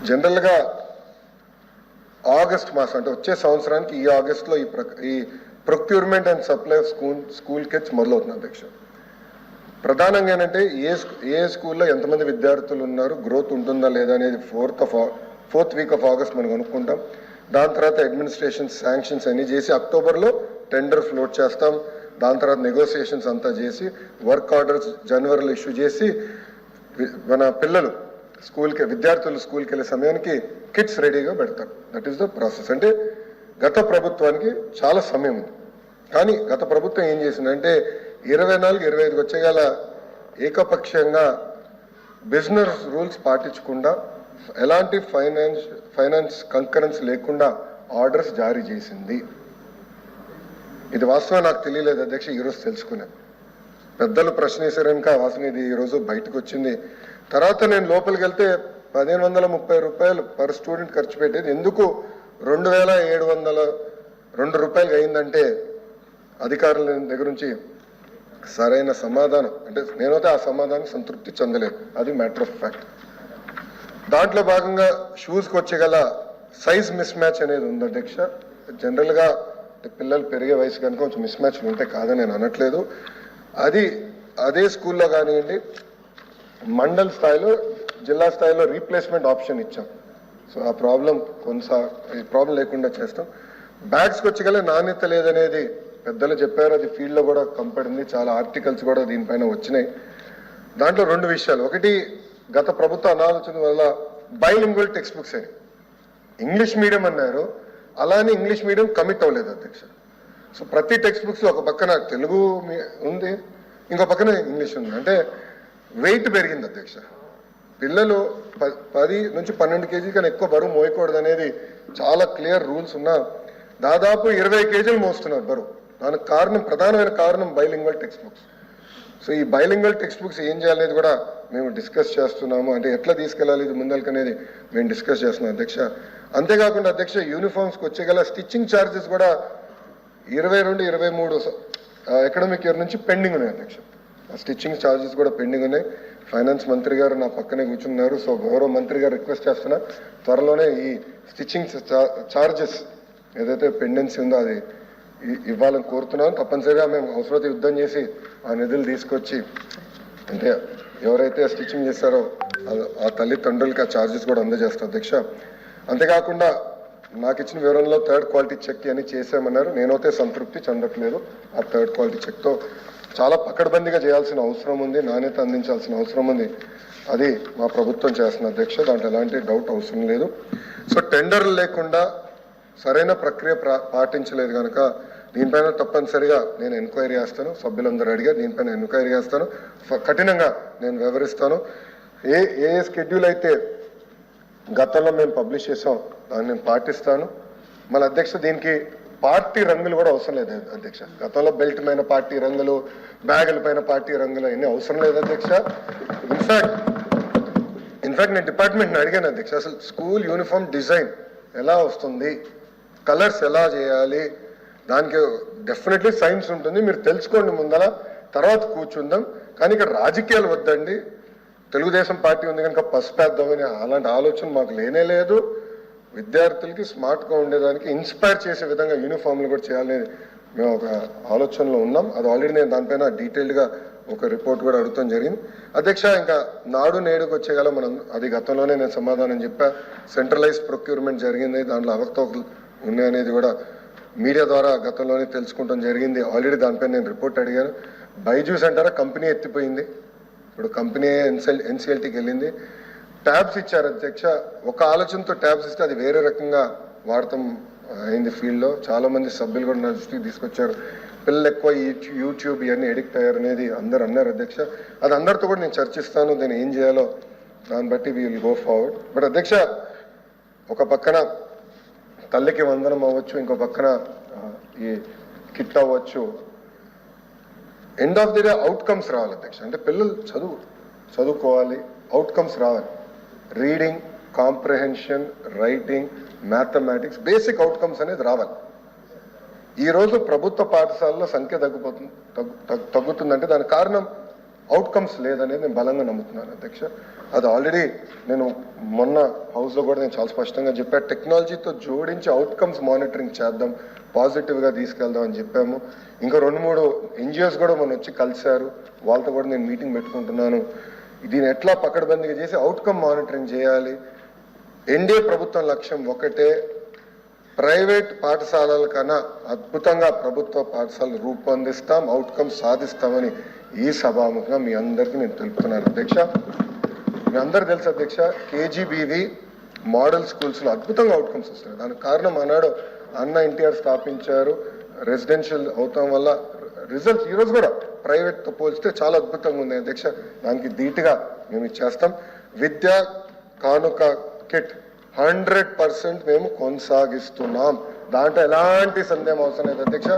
జనరల్గా ఆగస్ట్ మాసం అంటే వచ్చే సంవత్సరానికి ఈ ఆగస్టులో ఈ procurement and supply of school kits మొదలవుతుంది అధ్యక్ష. ప్రధానంగా ఏంటంటే ఏ స్కూల్లో ఎంతమంది విద్యార్థులు ఉన్నారు, గ్రోత్ ఉంటుందా లేదా అనేది ఫోర్త్ వీక్ ఆఫ్ ఆగస్ట్ మనం అనుకుంటాం. దాని తర్వాత అడ్మినిస్ట్రేషన్ శాంక్షన్స్ అన్ని చేసి అక్టోబర్లో టెండర్ ఫ్లోట్ చేస్తాం. దాని తర్వాత నెగోసియేషన్స్ అంతా చేసి వర్క్ ఆర్డర్స్ జనవరిలో ఇష్యూ చేసి మన పిల్లలు విద్యార్థులు స్కూల్కి వెళ్ళే సమయానికి కిట్స్ రెడీగా పెడతారు. That is the process. అంటే గత ప్రభుత్వానికి చాలా సమయం ఉంది, కానీ గత ప్రభుత్వం ఏం చేసిందంటే 24, 25 వచ్చేగల ఏకపక్షంగా బిజినెస్ రూల్స్ పాటించకుండా ఎలాంటి ఫైనాన్స్ కంకరెన్స్ లేకుండా ఆర్డర్స్ జారీ చేసింది. ఇది వాస్తవం నాకు తెలియలేదు అధ్యక్ష, ఈరోజు తెలుసుకున్నాను. పెద్దలు ప్రశ్న వేశారు కనుక వాస్తవం ఇది ఈరోజు బయటకు వచ్చింది. తర్వాత నేను లోపలికి వెళ్తే 1530 రూపాయలు పర్ స్టూడెంట్ ఖర్చు పెట్టేది ఎందుకు 2702 రూపాయలు అయిందంటే అధికారుల దగ్గర నుంచి సరైన సమాధానం, అంటే నేనైతే ఆ సమాధానం సంతృప్తి చెందలేదు. అది మ్యాటర్ ఆఫ్ ఫ్యాక్ట్. దాంట్లో భాగంగా షూస్కి వచ్చేగల సైజ్ మిస్ మ్యాచ్ అనేది ఉంది అధ్యక్ష. జనరల్గా పిల్లలు పెరిగే వయసు కనుక కొంచెం మిస్ మ్యాచ్లు ఉంటాయి, కాదని నేను అనట్లేదు. అదే స్కూల్లో కానివ్వండి, మండల్ స్థాయిలో జిల్లా స్థాయిలో రీప్లేస్మెంట్ ఆప్షన్ ఇచ్చాం. సో ఆ ప్రాబ్లం లేకుండా చేస్తాం. బ్యాగ్స్కి వచ్చేగల నాణ్యత లేదనేది పెద్దలు చెప్పారు, అది ఫీల్డ్లో కూడా కంపడింది. చాలా ఆర్టికల్స్ కూడా దీనిపైన వచ్చినాయి. దాంట్లో 2 విషయాలు. ఒకటి, గత ప్రభుత్వ అనాలోచన వల్ల బైలింగ్వల్ టెక్స్ట్ బుక్స్ అని ఇంగ్లీష్ మీడియం అన్నారు, అలానే ఇంగ్లీష్ మీడియం కమిట్ అవ్వలేదు అధ్యక్ష. సో ప్రతి టెక్స్ట్ బుక్స్ ఒక పక్కన తెలుగు ఉంది, ఇంకో పక్కన ఇంగ్లీష్ ఉంది. అంటే వెయిట్ పెరిగింది అధ్యక్ష. పిల్లలు 10 నుంచి 12 కేజీ కన్నా ఎక్కువ బరువు మోయకూడదు అనేది చాలా క్లియర్ రూల్స్ ఉన్నా దాదాపు 20 కేజీలు మోస్తున్నారు బరువు. దానికి ప్రధానమైన కారణం బైలింగ్వల్ టెక్స్ట్ బుక్స్. సో ఈ బైలింగ్వల్ టెక్స్ట్ బుక్స్ ఏం చేయాలనేది కూడా మేము డిస్కస్ చేస్తున్నాము. అంటే ఎట్లా తీసుకెళ్ళాలి ఇది ముందరికి అనేది మేము డిస్కస్ చేస్తున్నాం అధ్యక్ష. అంతేకాకుండా అధ్యక్ష, యూనిఫామ్స్కి వచ్చేగల స్టిచ్చింగ్ ఛార్జెస్ కూడా 22, 23 అకాడమిక్ ఇయర్ నుంచి పెండింగ్ ఉన్నాయి అధ్యక్ష. ఆ స్టిచ్చింగ్ ఛార్జెస్ కూడా పెండింగ్ ఉన్నాయి. ఫైనాన్స్ మంత్రి గారు నా పక్కనే కూర్చున్నారు. సో గౌరవ మంత్రి గారు రిక్వెస్ట్ చేస్తున్నా, త్వరలోనే ఈ స్టిచ్చింగ్ ఛార్జెస్ ఏదైతే పెండెన్సీ ఉందో అది ఇవ్వాలని కోరుతున్నాను. తప్పనిసరిగా మేము అవసరమైతే యుద్ధం చేసి ఆ నిధులు తీసుకొచ్చి, అంటే ఎవరైతే స్టిచ్చింగ్ చేస్తారో ఆ తల్లిదండ్రులకి ఆ ఛార్జెస్ కూడా అందజేస్తాం అధ్యక్ష. అంతేకాకుండా నాకు ఇచ్చిన వివరంలో 3rd క్వాలిటీ చెక్ అని చేసామన్నారు. నేనైతే సంతృప్తి చెందట్లేదు. ఆ 3rd క్వాలిటీ చెక్తో చాలా పకడ్బందీగా చేయాల్సిన అవసరం ఉంది, నాణ్యత అందించాల్సిన అవసరం ఉంది. అది మా ప్రభుత్వం చేస్తున్న అధ్యక్ష, దాంట్లో ఎలాంటి డౌట్ అవసరం లేదు. సో టెండర్లు లేకుండా సరైన ప్రక్రియ పాటించలేదు కనుక దీనిపైన తప్పనిసరిగా నేను ఎంక్వైరీ చేస్తాను. సభ్యులందరూ అడిగా దీనిపైన ఎంక్వైరీ చేస్తాను, కఠినంగా నేను వివరిస్తాను. ఏ షెడ్యూల్ అయితే గతంలో మేము పబ్లిష్ చేసాం దాన్ని నేను పాటిస్తాను. మళ్ళీ అధ్యక్ష, దీనికి పార్టీ రంగులు కూడా అవసరం లేదు అధ్యక్ష. గతంలో బెల్ట్ పైన పార్టీ రంగులు, బ్యాగుల పైన పార్టీ రంగులు అవన్నీ అవసరం లేదు అధ్యక్ష. ఇన్ఫాక్ట్ నేను డిపార్ట్మెంట్ని అడిగాను అధ్యక్ష, అసలు స్కూల్ యూనిఫామ్ డిజైన్ ఎలా వస్తుంది, కలర్స్ ఎలా చేయాలి, దానికి డెఫినెట్లీ సైన్స్ ఉంటుంది, మీరు తెలుసుకోండి ముందర, తర్వాత కూర్చుందాం. కానీ ఇక్కడ రాజకీయాలు వద్దండి. తెలుగుదేశం పార్టీ ఉంది కనుక పసుపేద్దామని అలాంటి ఆలోచన మాకు లేనే లేదు. విద్యార్థులకి స్మార్ట్గా ఉండేదానికి ఇన్స్పైర్ చేసే విధంగా యూనిఫామ్లు కూడా చేయాలని మేము ఒక ఆలోచనలో ఉన్నాం. అది ఆల్రెడీ నేను దానిపైన డీటెయిల్డ్గా ఒక రిపోర్ట్ కూడా అడుగుతాం జరిగింది అధ్యక్ష. ఇంకా నాడు నేడుకు వచ్చేగల మనం అది గతంలోనే నేను సమాధానం చెప్పా. సెంట్రలైజ్ ప్రొక్యూర్మెంట్ జరిగింది, దాంట్లో అవకతవకలు ఉన్నాయనేది కూడా మీడియా ద్వారా గతంలోనే తెలుసుకుంటాం జరిగింది. ఆల్రెడీ దానిపైన నేను రిపోర్ట్ అడిగాను. బైజూస్ అంటారా కంపెనీ ఎత్తిపోయింది, ఇప్పుడు కంపెనీ ఎన్సిఎల్టీకి వెళ్ళింది. ట్యాబ్స్ ఇచ్చారు అధ్యక్ష. ఒక ఆలోచనతో ట్యాబ్స్ ఇస్తే అది వేరే రకంగా వాడటం అయింది ఫీల్డ్లో. చాలామంది సభ్యులు కూడా నా దృష్టికి తీసుకొచ్చారు. పిల్లలు ఎక్కువ యూట్యూబ్ ఇవన్నీ ఎడిక్ట్ అయ్యారు అనేది అందరు అన్నారు అధ్యక్ష. అది అందరితో కూడా నేను చర్చిస్తాను, దీన్ని ఏం చేయాలో దాన్ని బట్టి we will go forward. But అధ్యక్ష, ఒక పక్కన తల్లికి వందనం అవ్వచ్చు, ఇంకో పక్కన ఈ కిట్ అవ్వచ్చు. End of the day outcomes రావాలి అధ్యక్ష. అంటే పిల్లలు చదువుకోవాలి, అవుట్కమ్స్ రావాలి. Reading, comprehension, writing, mathematics, basic outcomes అనేది రావాలి. ఈరోజు ప్రభుత్వ పాఠశాలలో సంఖ్య తగ్గుతుందంటే దానికి కారణం అవుట్కమ్స్ లేదనేది నేను బలంగా నమ్ముతున్నాను అధ్యక్ష. అది ఆల్రెడీ నేను మొన్న హౌస్లో కూడా నేను చాలా స్పష్టంగా చెప్పా, టెక్నాలజీతో జోడించి అవుట్కమ్స్ మానిటరింగ్ చేద్దాం, పాజిటివ్గా తీసుకెళ్దాం అని చెప్పాము. ఇంకా 2-3 NGOs కూడా మనం వచ్చి కలిశారు, వాళ్ళతో కూడా నేను మీటింగ్ పెట్టుకుంటున్నాను. దీన్ని ఎట్లా పకడ్బందీగా చేసి అవుట్కమ్ మానిటరింగ్ చేయాలి. ఎన్డీఏ ప్రభుత్వం లక్ష్యం ఒకటే, ప్రైవేట్ పాఠశాలల కన్నా అద్భుతంగా ప్రభుత్వ పాఠశాలలు రూపొందిస్తాం, అవుట్కమ్ సాధిస్తామని ఈ సభాముఖంగా మీ అందరికీ నేను తెలుపుతున్నాను అధ్యక్ష. మీ అందరు తెలుసు అధ్యక్ష, కేజీబీవి మోడల్ స్కూల్స్లో అద్భుతంగా అవుట్కమ్స్ వస్తాయి. దానికి కారణం ఆనాడు అన్న ఎన్టీఆర్ స్థాపించారు. రెసిడెన్షియల్ అవటం వల్ల రిజల్ట్స్ ఈరోజు కూడా ప్రైవేట్తో పోల్చితే చాలా అద్భుతంగా ఉంది అధ్యక్ష. దానికి ధీటుగా మేము ఇచ్చేస్తాం. విద్యా కానుక కిట్ 100% మేము కొనసాగిస్తున్నాం, దాంట్లో ఎలాంటి సందేహం అవసరం లేదు అధ్యక్ష.